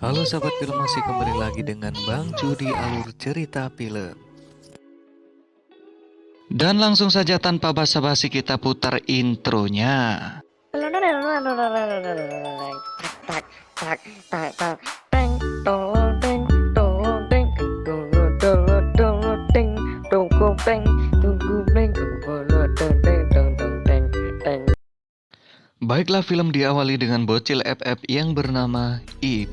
Halo sahabat film, masih kembali lagi dengan Bang Cu di alur cerita film. Dan langsung saja tanpa basa-basi kita putar intronya. Tak tak tak tak teng tolong teng tolong teng tolong tolong tolong teng tunggu beng tunggu beng tunggu teng teng teng teng teng. Baiklah, film diawali dengan bocil FF yang bernama Ip.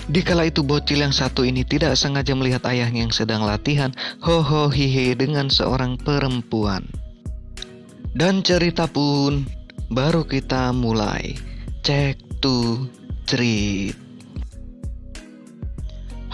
Dikala itu bocil yang satu ini tidak sengaja melihat ayahnya yang sedang latihan ho hihe dengan seorang perempuan. Dan cerita pun baru kita mulai. Cek to cerit.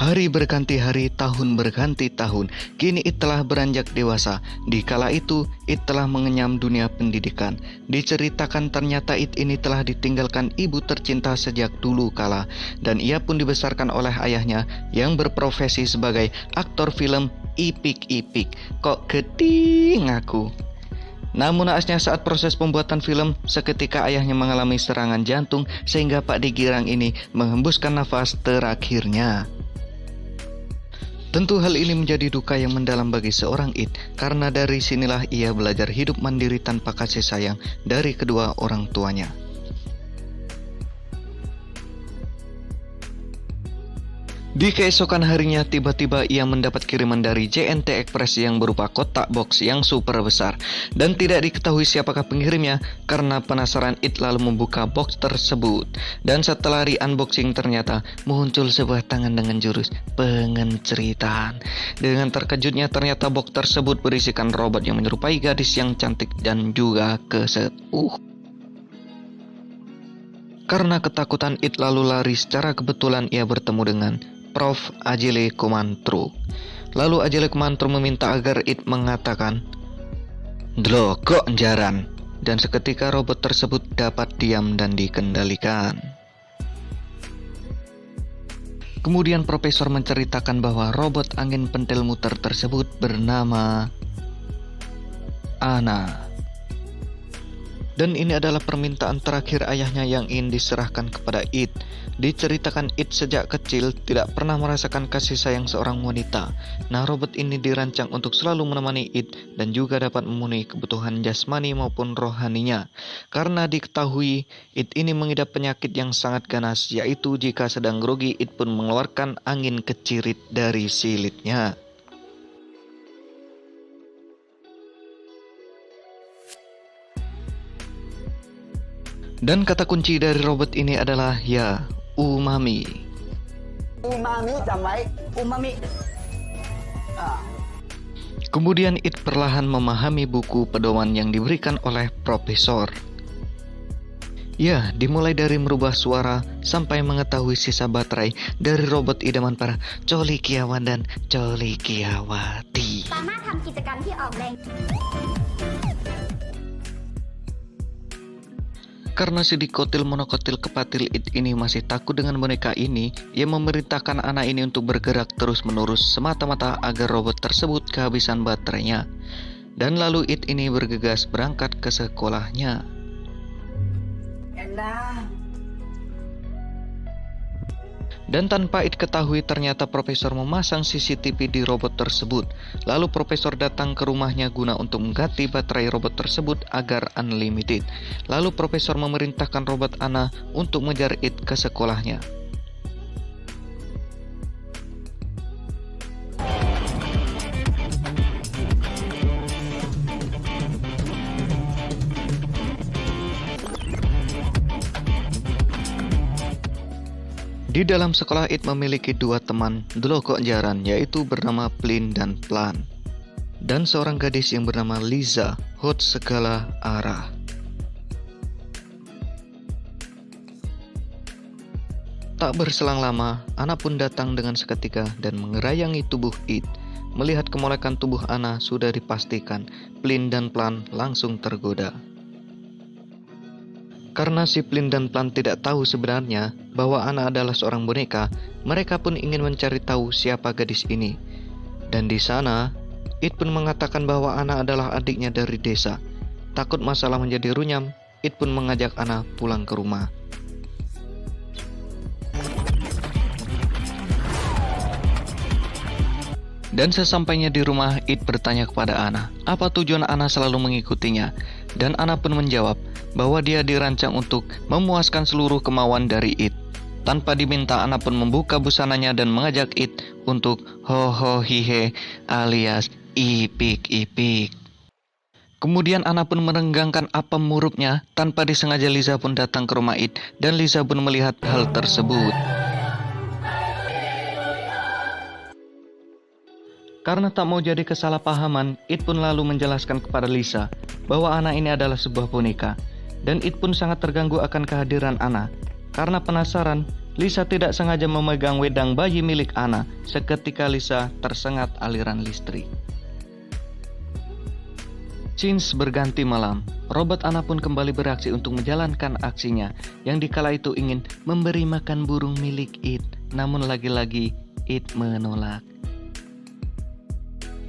Hari berganti hari, tahun berganti tahun. Kini It telah beranjak dewasa. Dikala itu, It telah mengenyam dunia pendidikan. Diceritakan ternyata It ini telah ditinggalkan ibu tercinta sejak dulu kala. Dan ia pun dibesarkan oleh ayahnya yang berprofesi sebagai aktor film ipik-ipik. Kok geding aku? Namun naasnya saat proses pembuatan film, seketika ayahnya mengalami serangan jantung sehingga Pak Digirang ini menghembuskan nafas terakhirnya. Tentu hal ini menjadi duka yang mendalam bagi seorang It, karena dari sinilah ia belajar hidup mandiri tanpa kasih sayang dari kedua orang tuanya. Di keesokan harinya tiba-tiba ia mendapat kiriman dari JNT Express yang berupa kotak box yang super besar. Dan tidak diketahui siapakah pengirimnya, karena penasaran It lalu membuka box tersebut. Dan setelah di-unboxing ternyata muncul sebuah tangan dengan jurus pengenceritaan. Dengan terkejutnya ternyata box tersebut berisikan robot yang menyerupai gadis yang cantik dan juga keset. Karena ketakutan It lalu lari, secara kebetulan ia bertemu dengan Prof. Ajele Komantro. Lalu Ajele Komantro meminta agar It mengatakan, "Dlo kok jaran?" Dan seketika robot tersebut dapat diam dan dikendalikan. Kemudian profesor menceritakan bahwa robot angin pentil muter tersebut bernama Ana. Dan ini adalah permintaan terakhir ayahnya yang ingin diserahkan kepada It. Diceritakan It sejak kecil tidak pernah merasakan kasih sayang seorang wanita. Nah, robot ini dirancang untuk selalu menemani It dan juga dapat memenuhi kebutuhan jasmani maupun rohaninya. Karena diketahui It ini mengidap penyakit yang sangat ganas, yaitu jika sedang grogi It pun mengeluarkan angin kecirit dari silitnya. Dan kata kunci dari robot ini adalah ya, umami. Umami, jam baik. Umami. Kemudian It perlahan memahami buku pedoman yang diberikan oleh profesor. Ya, dimulai dari merubah suara sampai mengetahui sisa baterai dari robot idaman para Colikiawan dan Colikiawati. สามารถทำกิจกรรมที่ออกแรง Karena si dikotil monokotil kepatil It ini masih takut dengan boneka ini, ia memerintahkan anak ini untuk bergerak terus-menerus semata-mata agar robot tersebut kehabisan baterainya. Dan lalu It ini bergegas berangkat ke sekolahnya. Dan tanpa It ketahui ternyata profesor memasang CCTV di robot tersebut. Lalu profesor datang ke rumahnya guna untuk mengganti baterai robot tersebut agar unlimited. Lalu profesor memerintahkan robot Ana untuk mengejar It ke sekolahnya. Di dalam sekolah It memiliki dua teman delokok jaran, yaitu bernama Plin dan Plan. Dan seorang gadis yang bernama Liza, hot segala arah. Tak berselang lama, Ana pun datang dengan seketika dan mengerayangi tubuh It. Melihat kemolekan tubuh Ana sudah dipastikan, Plin dan Plan langsung tergoda. Karena si Plin dan Plan tidak tahu sebenarnya bahwa Ana adalah seorang boneka, mereka pun ingin mencari tahu siapa gadis ini. Dan di sana, It pun mengatakan bahwa Ana adalah adiknya dari desa. Takut masalah menjadi runyam, It pun mengajak Ana pulang ke rumah. Dan sesampainya di rumah, It bertanya kepada Anna, apa tujuan Anna selalu mengikutinya. Dan Anna pun menjawab bahwa dia dirancang untuk memuaskan seluruh kemauan dari It. Tanpa diminta, Anna pun membuka busananya dan mengajak It untuk ho ho hihe alias ipik-ipik. Kemudian Anna pun merenggangkan apem murupnya. Tanpa disengaja Liza pun datang ke rumah It dan Liza pun melihat hal tersebut. Karena tak mau jadi kesalahpahaman, It pun lalu menjelaskan kepada Liza bahwa Anna ini adalah sebuah boneka. Dan It pun sangat terganggu akan kehadiran Anna. Karena penasaran, Liza tidak sengaja memegang wedang bayi milik Anna. Seketika Liza tersengat aliran listrik. Since berganti malam, robot Anna pun kembali beraksi untuk menjalankan aksinya, yang dikala itu ingin memberi makan burung milik It. Namun lagi-lagi It menolak.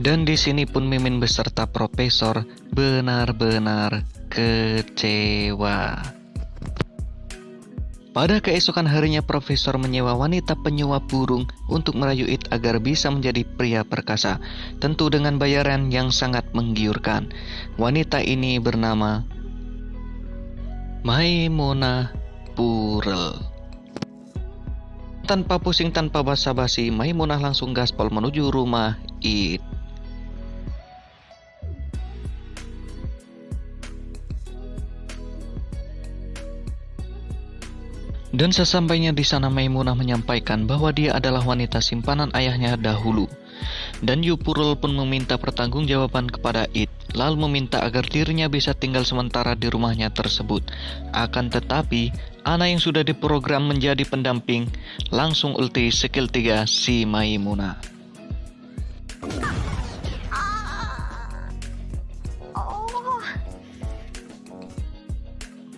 Dan di sini pun Mimin beserta Profesor benar-benar kecewa. Pada keesokan harinya, Profesor menyewa wanita penyuap burung untuk merayu It agar bisa menjadi pria perkasa, tentu dengan bayaran yang sangat menggiurkan. Wanita ini bernama Maimunah Purel. Tanpa pusing, tanpa basa-basi, Maimunah langsung gaspol menuju rumah It. Dan sesampainya di sana, Maimunah menyampaikan bahwa dia adalah wanita simpanan ayahnya dahulu. Dan Yupurul pun meminta pertanggungjawaban kepada It, lalu meminta agar dirinya bisa tinggal sementara di rumahnya tersebut. Akan tetapi, Anna yang sudah diprogram menjadi pendamping langsung ulti skill 3 si Maimunah.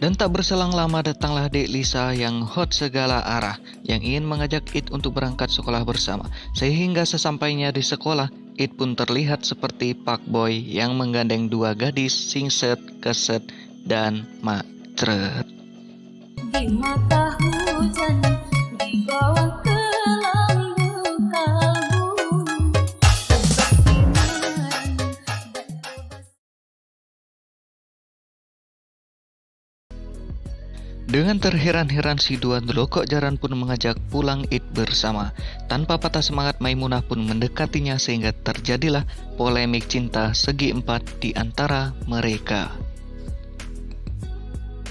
Dan tak berselang lama datanglah Dek Lisa yang hot segala arah, yang ingin mengajak It untuk berangkat sekolah bersama. Sehingga sesampainya di sekolah, It pun terlihat seperti Pak Boy yang menggandeng dua gadis singset, keset, dan macret. Di mata hujan, di bawah kelambu kalbu, Dengan terheran-heran si dua delokok jaran pun mengajak pulang It bersama. Tanpa patah semangat, Maimunah pun mendekatinya sehingga terjadilah polemik cinta segi empat di antara mereka.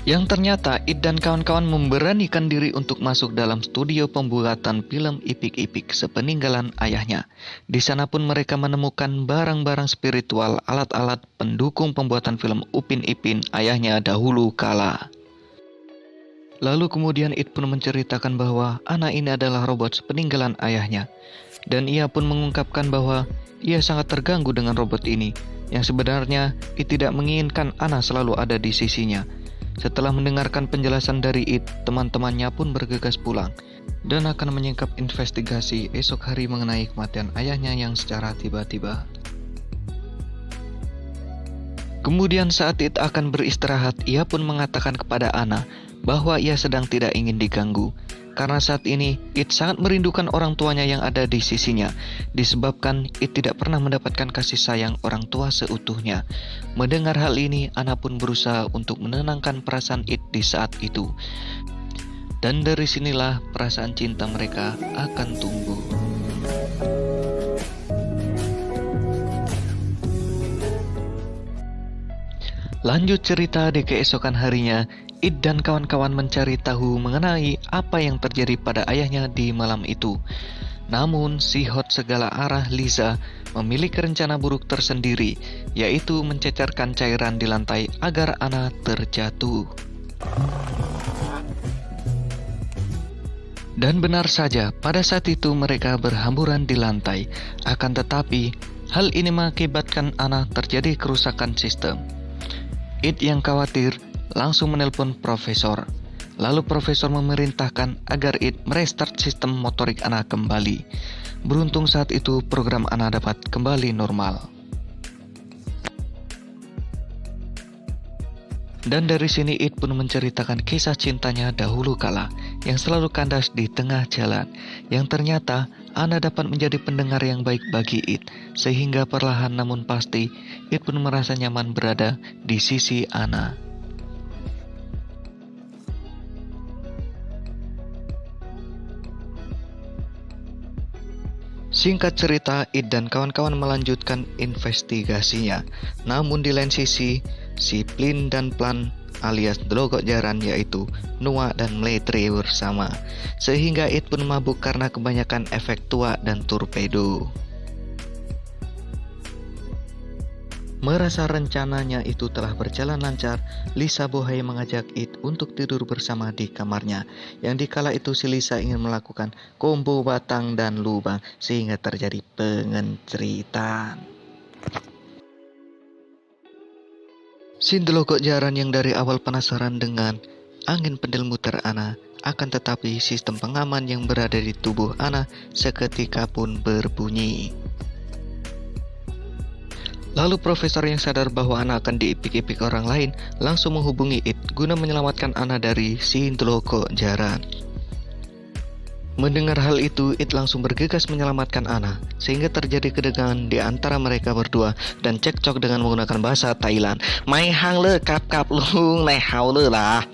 Yang ternyata It dan kawan-kawan memberanikan diri untuk masuk dalam studio pembuatan film Ipik-Ipik sepeninggalan ayahnya. Di sana pun mereka menemukan barang-barang spiritual, alat-alat pendukung pembuatan film Upin Ipin ayahnya dahulu kala. Lalu kemudian It pun menceritakan bahwa Anna ini adalah robot sepeninggalan ayahnya. Dan ia pun mengungkapkan bahwa ia sangat terganggu dengan robot ini, yang sebenarnya It tidak menginginkan Anna selalu ada di sisinya. Setelah mendengarkan penjelasan dari It, teman-temannya pun bergegas pulang dan akan menyingkap investigasi esok hari mengenai kematian ayahnya yang secara tiba-tiba. Kemudian saat It akan beristirahat, ia pun mengatakan kepada Anna bahwa ia sedang tidak ingin diganggu. Karena saat ini It sangat merindukan orang tuanya yang ada di sisinya, disebabkan It tidak pernah mendapatkan kasih sayang orang tua seutuhnya. Mendengar hal ini, Anna pun berusaha untuk menenangkan perasaan It di saat itu. Dan dari sinilah perasaan cinta mereka akan tumbuh. Lanjut cerita di keesokan harinya, It dan kawan-kawan mencari tahu mengenai apa yang terjadi pada ayahnya di malam itu. Namun, si hot segala arah Liza memiliki rencana buruk tersendiri, yaitu mencecerkan cairan di lantai agar Anna terjatuh. Dan benar saja, pada saat itu mereka berhamburan di lantai. Akan tetapi, hal ini mengakibatkan Anna terjadi kerusakan sistem. It yang khawatir langsung menelpon Profesor. Lalu Profesor memerintahkan agar It merestart sistem motorik Anna kembali. Beruntung saat itu program Anna dapat kembali normal. Dan dari sini It pun menceritakan kisah cintanya dahulu kala yang selalu kandas di tengah jalan, yang ternyata Ana dapat menjadi pendengar yang baik bagi It, sehingga perlahan namun pasti It pun merasa nyaman berada di sisi Ana. Singkat cerita, It dan kawan-kawan melanjutkan investigasinya. Namun di lain sisi, si Plin dan Plan alias Dlogok Jaran yaitu Nuwa dan Meletre bersama. Sehingga It pun mabuk karena kebanyakan efek tua dan torpedo. Merasa rencananya itu telah berjalan lancar, Lisa Bohai mengajak It untuk tidur bersama di kamarnya. Yang dikala itu si Lisa ingin melakukan combo batang dan lubang sehingga terjadi pengenceritan. Si Dlogok Jaran yang dari awal penasaran dengan angin pendel muter Ana, akan tetapi sistem pengaman yang berada di tubuh Ana seketika pun berbunyi. Lalu profesor yang sadar bahwa Ana akan diipik-ipik orang lain langsung menghubungi It guna menyelamatkan Ana dari si Dlogok Jaran. Mendengar hal itu, It langsung bergegas menyelamatkan Ana, sehingga terjadi ketegangan di antara mereka berdua dan cekcok dengan menggunakan bahasa Thailand. Mai hang le kap kap lung le hao le lah.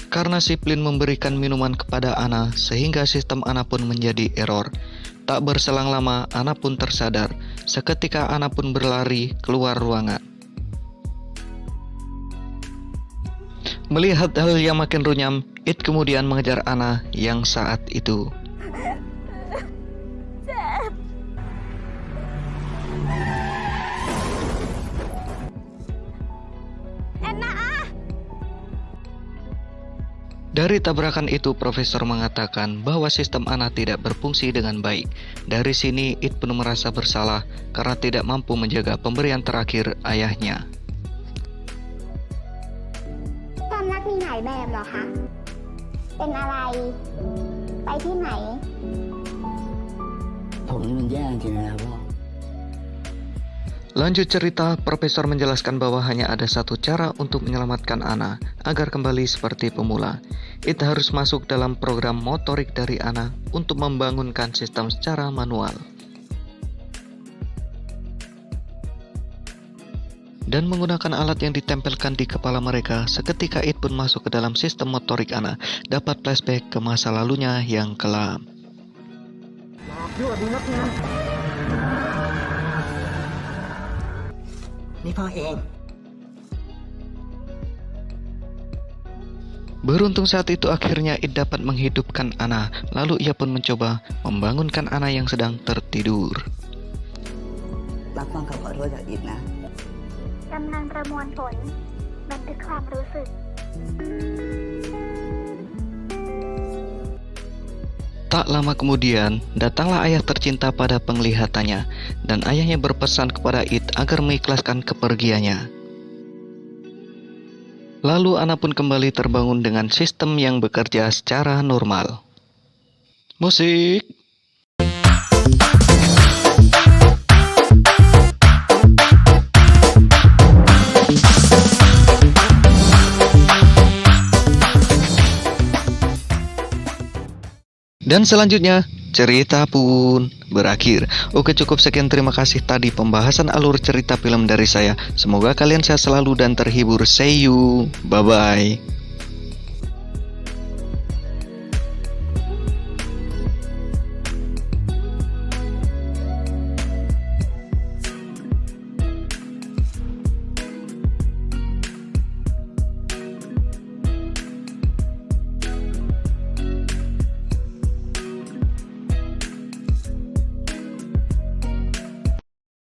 Karena si Plin memberikan minuman kepada Ana, sehingga sistem Ana pun menjadi error. Tak berselang lama, Ana pun tersadar. Seketika Ana pun berlari keluar ruangan. Melihat hal yang makin runyam, It kemudian mengejar Ana yang saat itu. Dari tabrakan itu, profesor mengatakan bahwa sistem Ana tidak berfungsi dengan baik. Dari sini, It pun merasa bersalah karena tidak mampu menjaga pemberian terakhir ayahnya. ความรักมีหลายแบบเหรอคะ เป็นอะไร ไปที่ไหน ผมนี่มันแย่จริงๆนะครับพ่อ Lanjut cerita, profesor menjelaskan bahwa hanya ada satu cara untuk menyelamatkan Ana agar kembali seperti pemula. It harus masuk dalam program motorik dari Ana untuk membangunkan sistem secara manual. Dan menggunakan alat yang ditempelkan di kepala mereka, seketika It pun masuk ke dalam sistem motorik Ana, dapat flashback ke masa lalunya yang kelam. Beruntung saat itu akhirnya It dapat menghidupkan Ana, lalu ia pun mencoba membangunkan Ana yang sedang tertidur. รับฟังคำขอโทษจากอิดนะ กำลังประมวลผล บันทึกความรู้สึก Tak lama kemudian, datanglah ayah tercinta pada penglihatannya, dan ayahnya berpesan kepada It agar mengikhlaskan kepergiannya. Lalu Ana pun kembali terbangun dengan sistem yang bekerja secara normal. Musik. Dan selanjutnya, cerita pun berakhir. Oke, cukup sekian, terima kasih tadi pembahasan alur cerita film dari saya. Semoga kalian sehat selalu dan terhibur. See you, bye-bye.